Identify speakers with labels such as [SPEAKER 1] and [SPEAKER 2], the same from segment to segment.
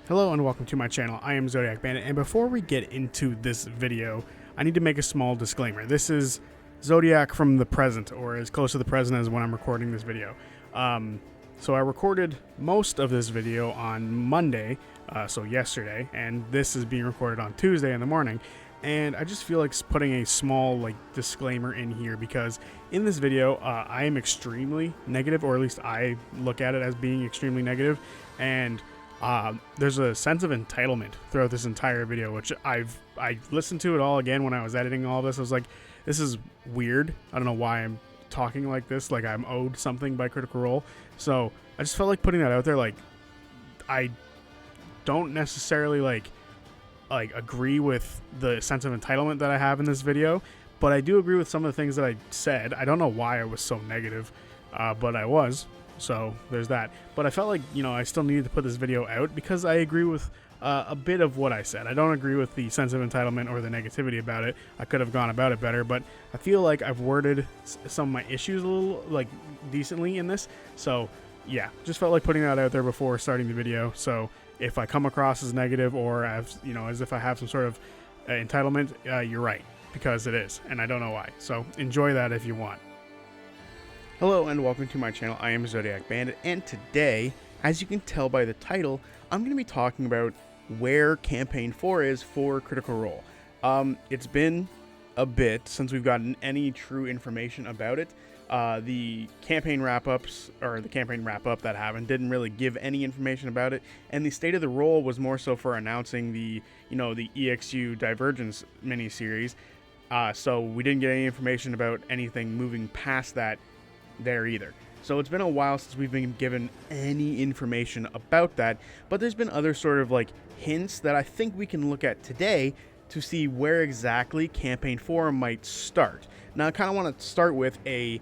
[SPEAKER 1] Hello and welcome to my channel. I am Zodiac Bandit, and before we get into this video, I need to make a small disclaimer. This is Zodiac from the present, or as close to the present as when I'm recording this video. So I recorded most of this video on Monday, so yesterday, and this is being recorded on Tuesday in the morning. And I just feel like putting a small disclaimer in here because in this video, I am extremely negative, or at least I look at it as being extremely negative, and there's a sense of entitlement throughout this entire video, which I listened to it all again when I was editing all of this. I was like, this is weird. I don't know why I'm talking like this, like I'm owed something by Critical Role. So I just felt like putting that out there. Like, I don't necessarily agree with the sense of entitlement that I have in this video, but I do agree with some of the things that I said. I don't know why I was so negative, but I was. So there's that. But I felt like, I still needed to put this video out because I agree with a bit of what I said. I don't agree with the sense of entitlement or the negativity about it. I could have gone about it better, but I feel like I've worded some of my issues a little, decently in this. So yeah, just felt like putting that out there before starting the video. So if I come across as negative or as if I have some sort of entitlement, you're right, because it is, and I don't know why. So enjoy that if you want. Hello and welcome to my channel. I am Zodiac Bandit, and today, as you can tell by the title, I'm going to be talking about where Campaign 4 is for Critical Role. It's been a bit since we've gotten any true information about it. The campaign wrap-ups, or the campaign wrap-up that happened, didn't really give any information about it, and the State of the Role was more so for announcing the EXU Divergence miniseries, so we didn't get any information about anything moving past that there either. So it's been a while since we've been given any information about that, but there's been other sort of hints that I think we can look at today to see where exactly Campaign 4 might start. Now I kind of want to start with a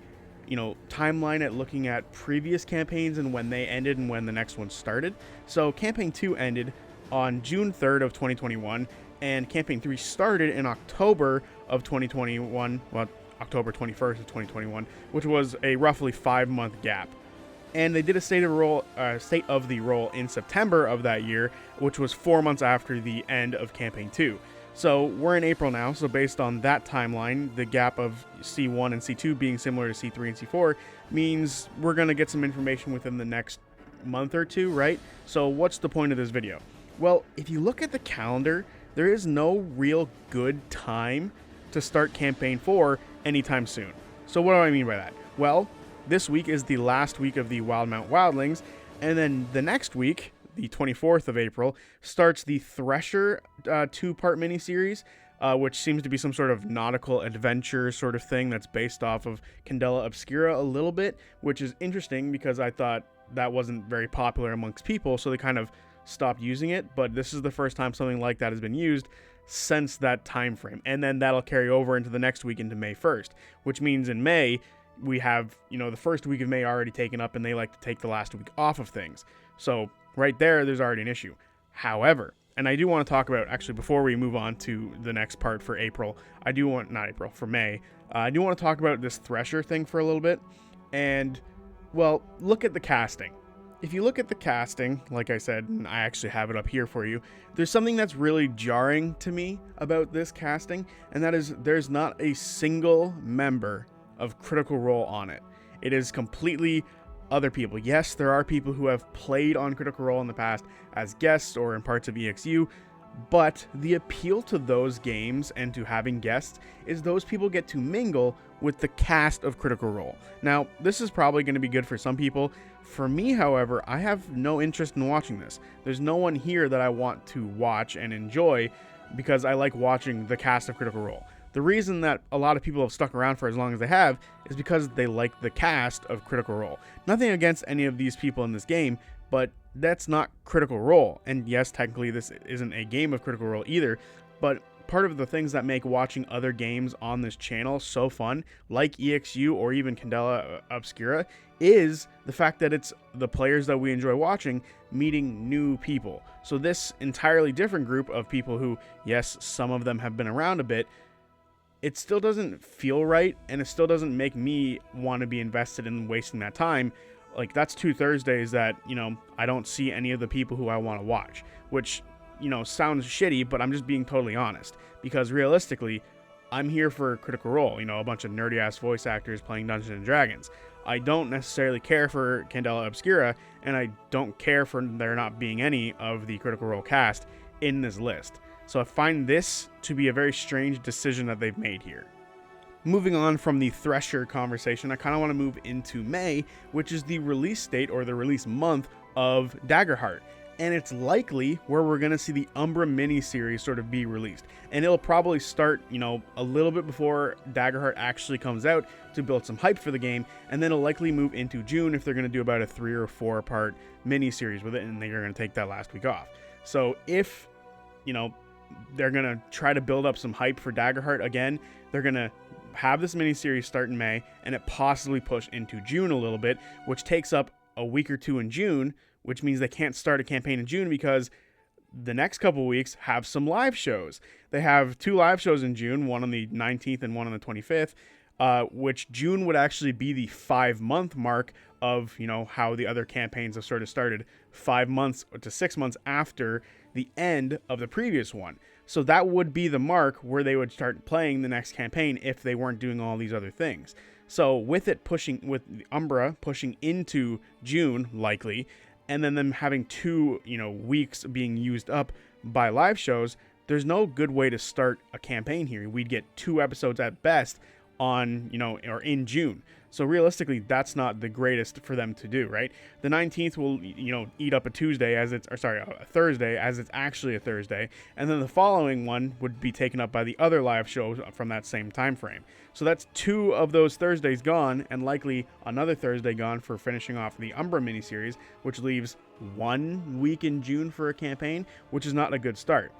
[SPEAKER 1] timeline at looking at previous campaigns and when they ended and when the next one started. So Campaign 2 ended on June 3rd of 2021, and Campaign 3 started in October of 2021, well, October 21st of 2021, which was a roughly 5-month gap. And they did a State of the Role in September of that year, which was 4 months after the end of Campaign 2. So we're in April now, so based on that timeline, the gap of C1 and C2 being similar to C3 and C4 means we're going to get some information within the next month or two, right? So what's the point of this video? Well, if you look at the calendar, there is no real good time to start Campaign 4 anytime soon. So what do I mean by that? Well, this week is the last week of the Wildemount Wildlings, and then the next week, the 24th of April, starts the Thresher 2-part miniseries, which seems to be some sort of nautical adventure sort of thing that's based off of Candela Obscura a little bit, which is interesting because I thought that wasn't very popular amongst people, so they kind of stopped using it, but this is the first time something like that has been used since that time frame, and then that'll carry over into the next week, into May 1st, which means in May we have the first week of May already taken up, and they like to take the last week off of things. So right there's already an issue. However, and I do want to talk about, actually, before we move on to the next part for April, for May, I do want to talk about this Thresher thing for a little bit. And well, look at the casting. If you look at the casting, like I said, and I actually have it up here for you, there's something that's really jarring to me about this casting, and that is there's not a single member of Critical Role on it. It is completely other people. Yes, there are people who have played on Critical Role in the past as guests or in parts of EXU, but the appeal to those games and to having guests is those people get to mingle with the cast of Critical Role. Now, this is probably going to be good for some people. For me, however, I have no interest in watching this. There's no one here that I want to watch and enjoy because I like watching the cast of Critical Role. The reason that a lot of people have stuck around for as long as they have is because they like the cast of Critical Role. Nothing against any of these people in this game, but that's not Critical Role. And yes, technically this isn't a game of Critical Role either, but part of the things that make watching other games on this channel so fun, like EXU or even Candela Obscura, is the fact that it's the players that we enjoy watching meeting new people. So this entirely different group of people who, yes, some of them have been around a bit, it still doesn't feel right, and it still doesn't make me want to be invested in wasting that time like that's 2 Thursdays that, you know, I don't see any of the people who I want to watch, which, you know, sounds shitty, but I'm just being totally honest, because realistically, I'm here for Critical Role, you know, a bunch of nerdy ass voice actors playing Dungeons and Dragons. I don't necessarily care for Candela Obscura, and I don't care for there not being any of the Critical Role cast in this list. So I find this to be a very strange decision that they've made here. Moving on from the Thresher conversation, I kind of want to move into May, which is the release date or the release month of Daggerheart. And it's likely where we're going to see the Umbra miniseries sort of be released. And it'll probably start, you know, a little bit before Daggerheart actually comes out to build some hype for the game. And then it'll likely move into June if they're going to do about a 3 or 4 part miniseries with it. And they're going to take that last week off. So if, you know, they're going to try to build up some hype for Daggerheart again, they're going to have this miniseries start in May and it possibly push into June a little bit, which takes up a week or 2 in June, which means they can't start a campaign in June because the next couple weeks have some live shows. They have 2 live shows in June, one on the 19th and one on the 25th, which June would actually be the 5-month mark of, you know, how the other campaigns have sort of started 5 months to 6 months after the end of the previous one. So that would be the mark where they would start playing the next campaign if they weren't doing all these other things. So with it pushing, with Umbra pushing into June likely, and then them having 2, you know, weeks being used up by live shows, there's no good way to start a campaign here. We'd get 2 episodes at best on, you know, or in June. So realistically, that's not the greatest for them to do, right? The 19th will, you know, eat up a Tuesday as it's, or sorry, a Thursday as it's actually a Thursday. And then the following one would be taken up by the other live shows from that same time frame. So that's 2 of those Thursdays gone, and likely another Thursday gone for finishing off the Umbra miniseries, which leaves 1 week in June for a campaign, which is not a good start.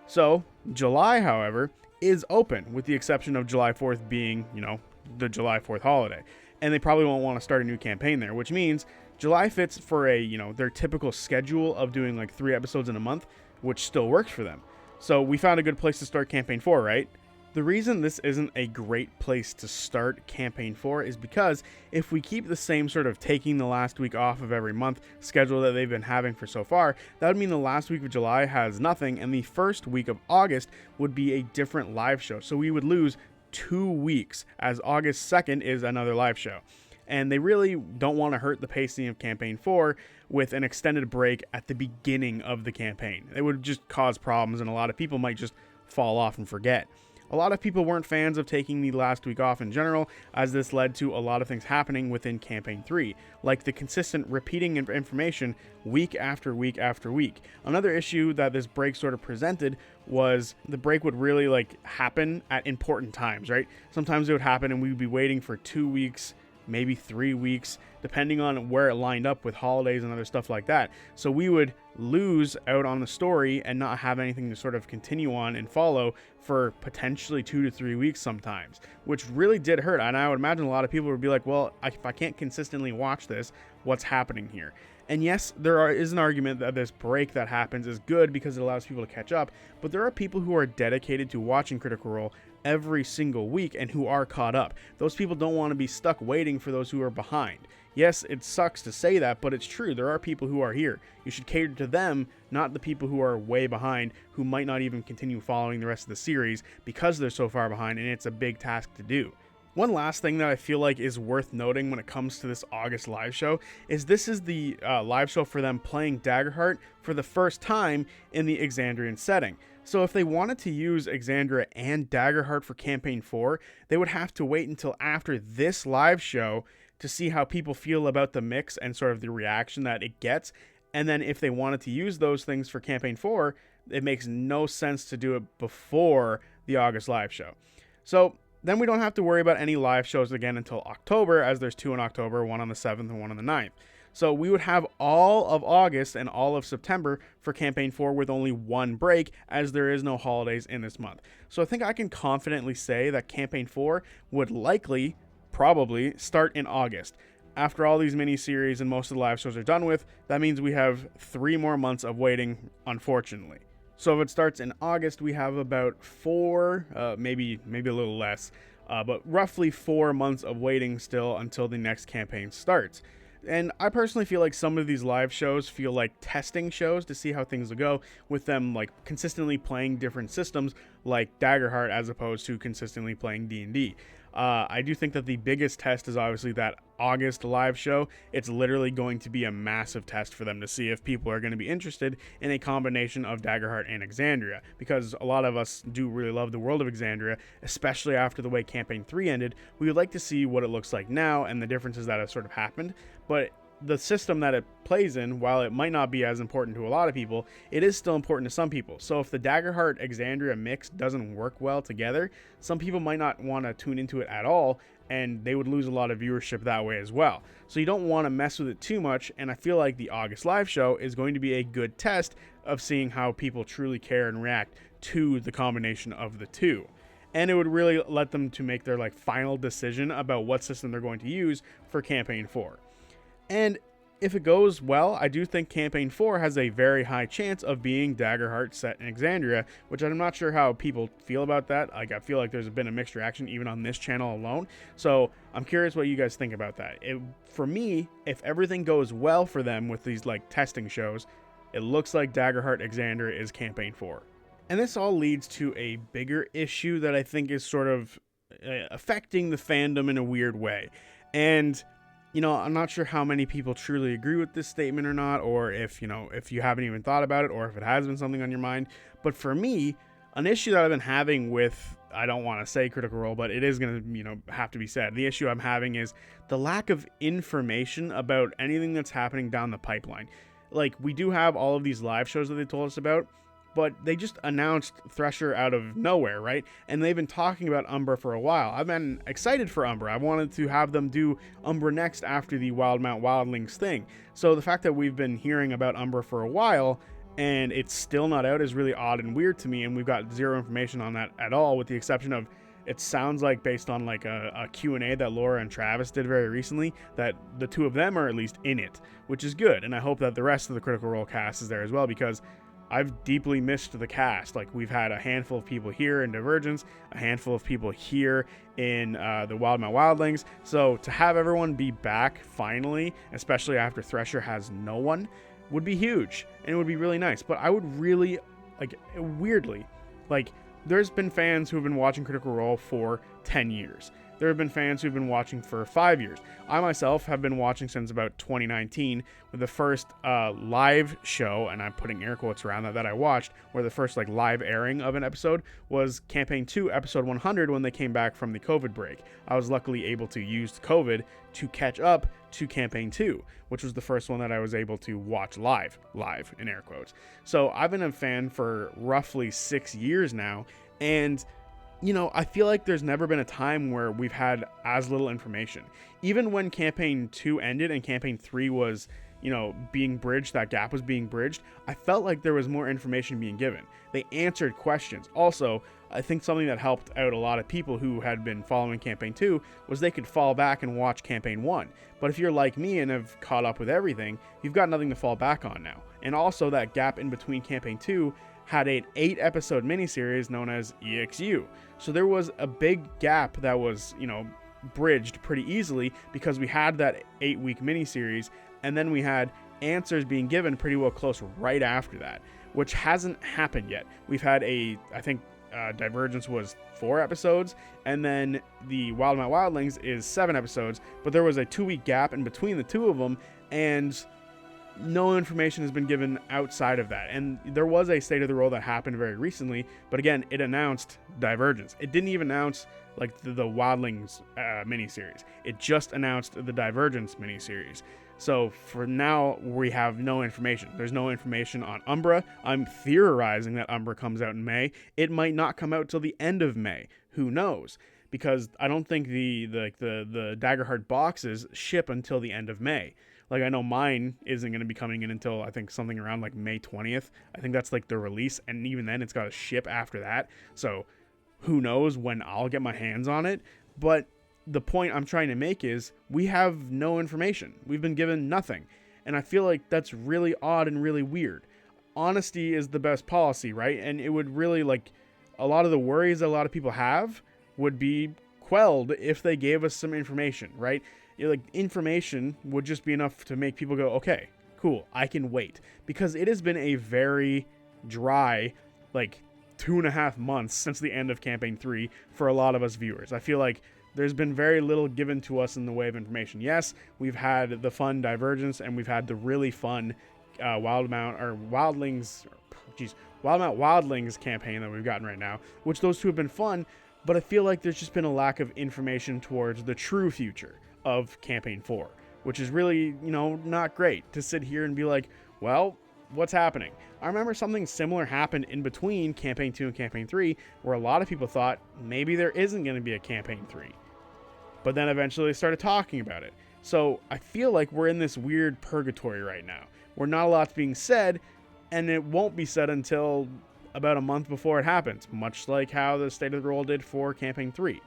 [SPEAKER 1] So July, however, is open, with the exception of July 4th being, you know, the July 4th holiday. And they probably won't want to start a new campaign there, which means July fits for a, you know, their typical schedule of doing like 3 episodes in a month, which still works for them. So we found a good place to start campaign 4, right? The reason this isn't a great place to start campaign 4 is because if we keep the same sort of taking the last week off of every month schedule that they've been having for so far, that would mean the last week of July has nothing, and the first week of August would be a different live show. So we would lose 2 weeks, as August 2nd is another live show. And they really don't want to hurt the pacing of campaign 4 with an extended break at the beginning of the campaign. It would just cause problems, and a lot of people might just fall off and forget. A lot of people weren't fans of taking the last week off in general, as this led to a lot of things happening within campaign 3, like the consistent repeating of information week after week after week. Another issue that this break sort of presented was the break would really like happen at important times, right? Sometimes it would happen and we'd be waiting for 2 weeks, maybe 3 weeks, depending on where it lined up with holidays and other stuff like that. So we would lose out on the story and not have anything to sort of continue on and follow for potentially 2 to 3 weeks sometimes, which really did hurt. And I would imagine a lot of people would be like, well, if I can't consistently watch this, what's happening here? And yes, is an argument that this break that happens is good because it allows people to catch up, but there are people who are dedicated to watching Critical Role every single week and who are caught up. Those people don't want to be stuck waiting for those who are behind. Yes, it sucks to say that, but it's true. There are people who are here. You should cater to them, not the people who are way behind, who might not even continue following the rest of the series because they're so far behind, and it's a big task to do. One last thing that I feel like is worth noting when it comes to this August live show is this is the live show for them playing Daggerheart for the first time in the Exandrian setting. So if they wanted to use Exandria and Daggerheart for Campaign 4, they would have to wait until after this live show to see how people feel about the mix and sort of the reaction that it gets. And then if they wanted to use those things for Campaign 4, it makes no sense to do it before the August live show. So then we don't have to worry about any live shows again until October, as there's 2 in October, 1 on the 7th and 1 on the 9th. So we would have all of August and all of September for Campaign 4 with only 1 break, as there is no holidays in this month. So I think I can confidently say that Campaign 4 would likely, probably, start in August. After all these mini-series and most of the live shows are done with, that means we have 3 more months of waiting, unfortunately. So if it starts in August, we have about 4, maybe a little less, but roughly 4 months of waiting still until the next campaign starts. And I personally feel like some of these live shows feel like testing shows to see how things will go, with them like consistently playing different systems like Daggerheart as opposed to consistently playing D&D. I do think that the biggest test is obviously that August live show. It's literally going to be a massive test for them to see if people are going to be interested in a combination of Daggerheart and Exandria, because a lot of us do really love the world of Exandria, especially after the way Campaign 3 ended. We would like to see what it looks like now and the differences that have sort of happened, but the system that it plays in, while it might not be as important to a lot of people, it is still important to some people. So if the Daggerheart Exandria mix doesn't work well together, some people might not want to tune into it at all, and they would lose a lot of viewership that way as well. So you don't want to mess with it too much, and I feel like the August live show is going to be a good test of seeing how people truly care and react to the combination of the two. And it would really let them to make their like final decision about what system they're going to use for Campaign 4. And if it goes well, I do think Campaign 4 has a very high chance of being Daggerheart set in Exandria, which I'm not sure how people feel about that. Like, I feel like there's been a mixed reaction even on this channel alone. So I'm curious what you guys think about that. For me, if everything goes well for them with these like testing shows, it looks like Daggerheart Exandria is Campaign 4. And this all leads to a bigger issue that I think is sort of affecting the fandom in a weird way. And I'm not sure how many people truly agree with this statement or not, or if you haven't even thought about it, or if it has been something on your mind. But for me, an issue that I've been having with, I don't want to say Critical Role, but it is going to, have to be said. The issue I'm having is the lack of information about anything that's happening down the pipeline. Like, we do have all of these live shows that they told us about, but they just announced Thresher out of nowhere, right? And they've been talking about Umbra for a while. I've been excited for Umbra. I wanted to have them do Umbra next after the Wildemount Wildlings thing. So the fact that we've been hearing about Umbra for a while and it's still not out is really odd and weird to me, and we've got zero information on that at all, with the exception of, it sounds like, based on like a Q&A that Laura and Travis did very recently, that the two of them are at least in it, which is good. And I hope that the rest of the Critical Role cast is there as well, because I've deeply missed the cast. Like, we've had a handful of people here in Divergence, a handful of people here in the Wildemount Wildlings. So to have everyone be back finally, especially after Thresher has no one, would be huge, and it would be really nice. But I would really, weirdly, there's been fans who have been watching Critical Role for 10 years. There have been fans who've been watching for 5 years. I myself have been watching since about 2019, with the first live show, and I'm putting air quotes around that I watched, where the first live airing of an episode was Campaign 2, episode 100, when they came back from the COVID break. I was luckily able to use COVID to catch up to Campaign 2, which was the first one that I was able to watch live in air quotes. So I've been a fan for roughly 6 years now, and I feel like there's never been a time where we've had as little information. Even when Campaign 2 ended and Campaign 3 was, being bridged, that gap was being bridged, I felt like there was more information being given. They answered questions. Also, I think something that helped out a lot of people who had been following Campaign 2 was they could fall back and watch Campaign 1. But if you're like me and have caught up with everything, you've got nothing to fall back on now. And also, that gap in between Campaign 2 had an 8-episode miniseries known as EXU. So there was a big gap that was, bridged pretty easily, because we had that 8-week miniseries, and then we had answers being given pretty well close right after that, which hasn't happened yet. We've had Divergence was 4 episodes, and then the Wildemount Wildlings is 7 episodes, but there was a 2-week gap in between the two of them, and no information has been given outside of that. And there was a State of the Role that happened very recently, but again, it announced Divergence. It didn't even announce the Wildlings miniseries. It just announced the Divergence miniseries. So for now, we have no information. There's no information on Umbra. I'm theorizing that Umbra comes out in May. It might not come out till the end of May. Who knows? Because I don't think the Daggerheart boxes ship until the end of May. I know mine isn't going to be coming in until, I think, something around May 20th. I think that's the release, and even then it's got to ship after that. So who knows when I'll get my hands on it. But the point I'm trying to make is we have no information. We've been given nothing. And I feel like that's really odd and really weird. Honesty is the best policy, right? And it would really, a lot of the worries that a lot of people have would be quelled if they gave us some information, right? like information would just be enough to make people go, okay, cool, I can wait. Because it has been a very dry, like 2.5 months since the end of Campaign 3 for a lot of us viewers. I feel like there's been very little given to us in the way of information. Yes, we've had the fun Divergence, and we've had the really fun Wildemount Wildlings campaign that we've gotten right now, which those two have been fun, but I feel like there's just been a lack of information towards the true future of Campaign 4, which is really, not great to sit here and be like, well, what's happening? I remember something similar happened in between Campaign 2 and Campaign 3, where a lot of people thought maybe there isn't going to be a Campaign 3. But then eventually they started talking about it. So I feel like we're in this weird purgatory right now, where not a lot's being said, and it won't be said until about a month before it happens, much like how the State of the Roll did for Campaign 3.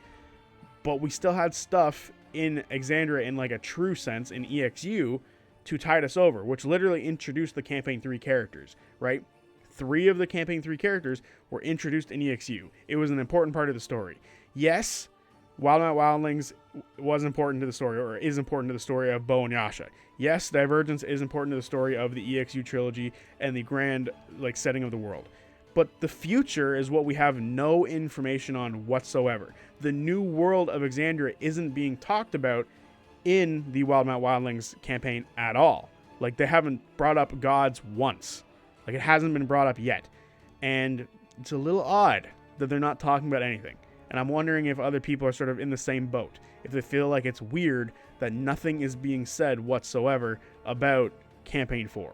[SPEAKER 1] But we still had stuff in Exandria in like a true sense in EXU to tide us over, which literally introduced the Campaign 3 characters, right? 3 of the Campaign 3 characters were introduced in EXU. It was an important part of the story. Yes, Wildemount Wildlings was important to the story, or is important to the story of Bo and Yasha. Yes, Divergence is important to the story of the EXU trilogy and the grand setting of the world. But the future is what we have no information on whatsoever. The new world of Exandria isn't being talked about in the Wildemount Wildlings campaign at all. They haven't brought up gods once. It hasn't been brought up yet. And it's a little odd that they're not talking about anything. And I'm wondering if other people are sort of in the same boat. If they feel like it's weird that nothing is being said whatsoever about Campaign 4.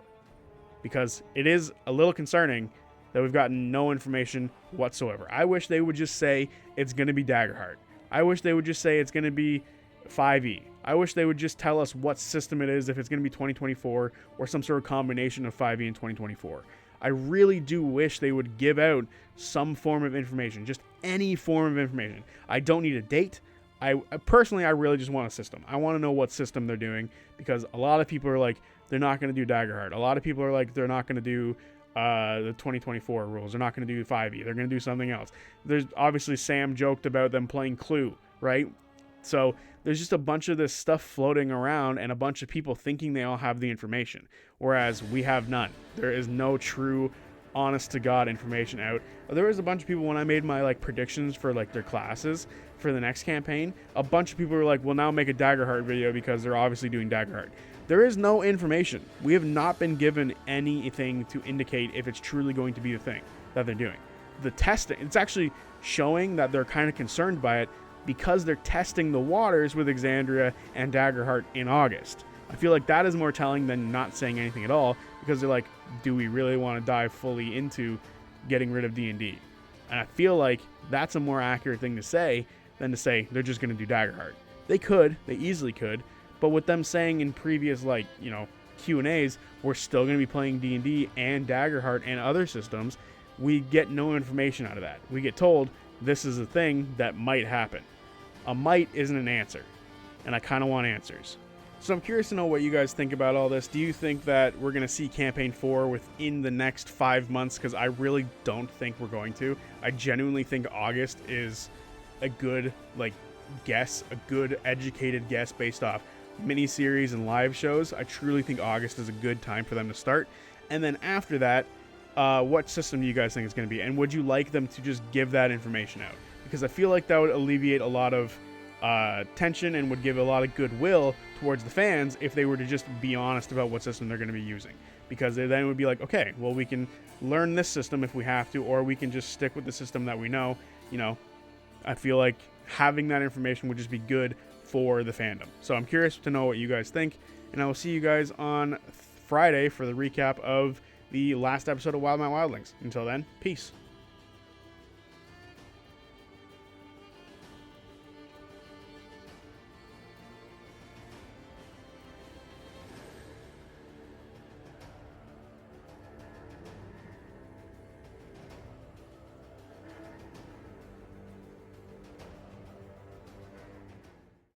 [SPEAKER 1] Because it is a little concerning that we've gotten no information whatsoever. I wish they would just say it's going to be Daggerheart. I wish they would just say it's going to be 5e. I wish they would just tell us what system it is, if it's going to be 2024 or some sort of combination of 5e and 2024. I really do wish they would give out some form of information, just any form of information. I don't need a date. I personally really just want a system. I want to know what system they're doing, because a lot of people are like, they're not going to do Daggerheart. A lot of people are like, they're not going to do the 2024 rules. They're not going to do 5e. They're going to do something else. There's obviously Sam joked about them playing Clue, right? So there's just a bunch of this stuff floating around and a bunch of people thinking they all have the information, whereas we have none. There is no true, honest to God information out. There was a bunch of people when I made my predictions for their classes for the next campaign. A bunch of people were like, well, now make a Daggerheart video because they're obviously doing Daggerheart. There is no information. We have not been given anything to indicate if it's truly going to be the thing that they're doing. The testing, it's actually showing that they're kind of concerned by it because they're testing the waters with Exandria and Daggerheart in August. I feel like that is more telling than not saying anything at all, because they're like, do we really want to dive fully into getting rid of D&D? And I feel like that's a more accurate thing to say than to say they're just going to do Daggerheart. They easily could, but with them saying in previous Q&As, we're still going to be playing D&D and Daggerheart and other systems, we get no information out of that. We get told this is a thing that might happen. A might isn't an answer, and I kind of want answers. So I'm curious to know what you guys think about all this. Do you think that we're going to see Campaign 4 within the next 5 months? Because I really don't think we're going to. I genuinely think August is a good guess, a good educated guess based off miniseries and live shows. I truly think August is a good time for them to start. And then after that, what system do you guys think it's going to be? And would you like them to just give that information out? Because I feel like that would alleviate a lot of tension and would give a lot of goodwill towards the fans if they were to just be honest about what system they're going to be using. Because then it would be like, okay, well, we can learn this system if we have to, or we can just stick with the system that we know. I feel like having that information would just be good for the fandom. So I'm curious to know what you guys think, and I will see you guys on Friday for the recap of the last episode of Wildemount Wildlings. Until then, peace.